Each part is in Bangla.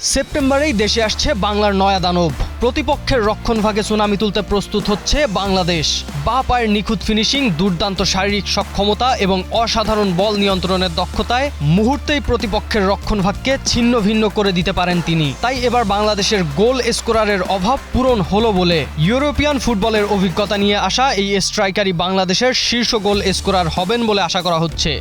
সেপ্টেম্বরেই দেশে আসছে বাংলার নয়া দানব। প্রতিপক্ষের রক্ষণভাগে সুনামি তুলতে প্রস্তুত হচ্ছে বাংলাদেশ। বাঁ পায়ের নিখুঁত ফিনিশিং, দুর্দান্ত শারীরিক সক্ষমতা এবং অসাধারণ বল নিয়ন্ত্রণের দক্ষতায় মুহূর্তেই প্রতিপক্ষের রক্ষণভাগকে ছিন্ন ভিন্ন করে দিতে পারেন তিনি। তাই এবার বাংলাদেশের গোল স্কোরারের অভাব পূরণ হলো বলে ইউরোপিয়ান ফুটবলের অভিজ্ঞতা নিয়ে আসা এই স্ট্রাইকারই বাংলাদেশের শীর্ষ গোল স্কোরার হবেন বলে আশা করা হচ্ছে।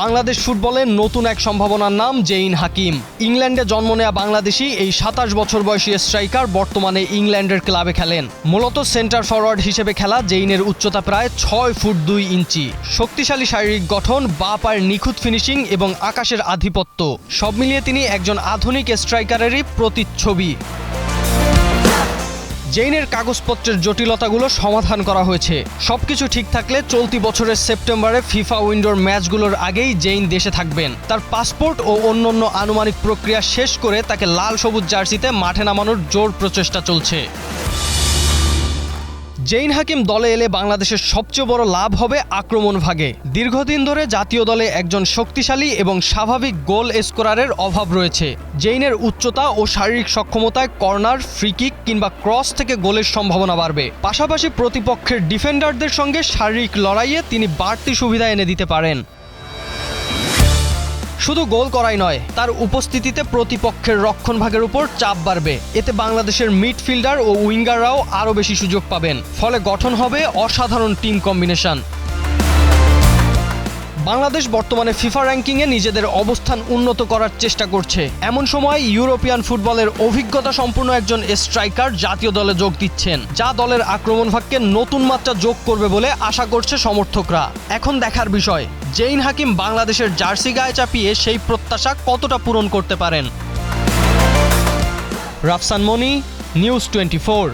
বাংলাদেশ ফুটবলের নতুন এক সম্ভাবনার নাম জেইন হাকিম। ইংল্যান্ডে জন্ম নেয়া বাংলাদেশি এই ২৭ বছর বয়সী স্ট্রাইকার বর্তমানে ইংল্যান্ডের ক্লাবে খেলেন। মূলত সেন্টার ফরওয়ার্ড হিসেবে খেলা জেইনের উচ্চতা প্রায় ৬ ফুট ২ ইঞ্চি। শক্তিশালী শারীরিক গঠন, বাঁ পায়ের নিখুঁত ফিনিশিং এবং আকাশের আধিপত্য, সব মিলিয়ে তিনি একজন আধুনিক স্ট্রাইকারেরই প্রতিচ্ছবি। জেইনের কাগজপত্রের জটিলতাগুলো সমাধান করা হয়েছে। সবকিছু ঠিক থাকলে চলতি বছরের সেপ্টেম্বরে ফিফা উইন্ডোর ম্যাচগুলোর আগেই জেইন দেশে থাকবেন। তার পাসপোর্ট ও অন্যান্য আনুমানিক প্রক্রিয়া শেষ করে তাকে লাল সবুজ জার্সিতে মাঠে নামানোর জোর প্রচেষ্টা চলছে। জেইন হাকিম দলে এলে বাংলাদেশের সবচেয়ে বড় লাভ হবে আক্রমণ ভাগে। দীর্ঘদিন ধরে জাতীয় দলে একজন শক্তিশালী এবং স্বাভাবিক গোল স্কোরারের অভাব রয়েছে। জেইনের উচ্চতা ও শারীরিক সক্ষমতায় কর্নার, ফ্রিকিক কিংবা ক্রস থেকে গোলের সম্ভাবনা বাড়বে। পাশাপাশি প্রতিপক্ষের ডিফেন্ডারদের সঙ্গে শারীরিক লড়াইয়ে তিনি বাড়তি সুবিধা এনে দিতে পারেন। শুধু গোল করাই নয়, তার উপস্থিতিতে প্রতিপক্ষের রক্ষণভাগের উপর চাপ বাড়বে। এতে বাংলাদেশের মিডফিল্ডার ও উইঙ্গাররাও আরও বেশি সুযোগ পাবেন। ফলে গঠন হবে অসাধারণ টিম কম্বিনেশন। বাংলাদেশ বর্তমানে ফিফা র্যাঙ্কিংয়ে নিজেদের অবস্থান উন্নত করার চেষ্টা করছে। এমন সময় ইউরোপিয়ান ফুটবলের অভিজ্ঞতা সম্পন্ন একজন স্ট্রাইকার জাতীয় দলে যোগ দিচ্ছেন, যা দলের আক্রমণভাগকে নতুন মাত্রা যোগ করবে বলে আশা করছে সমর্থকরা। এখন দেখার বিষয়, জেইন হাকিম বাংলাদেশের জার্সি গায়ে চাপিয়ে সেই প্রত্যাশা কতটা পূরণ করতে পারেন। রাফসান মনি, নিউজ 24।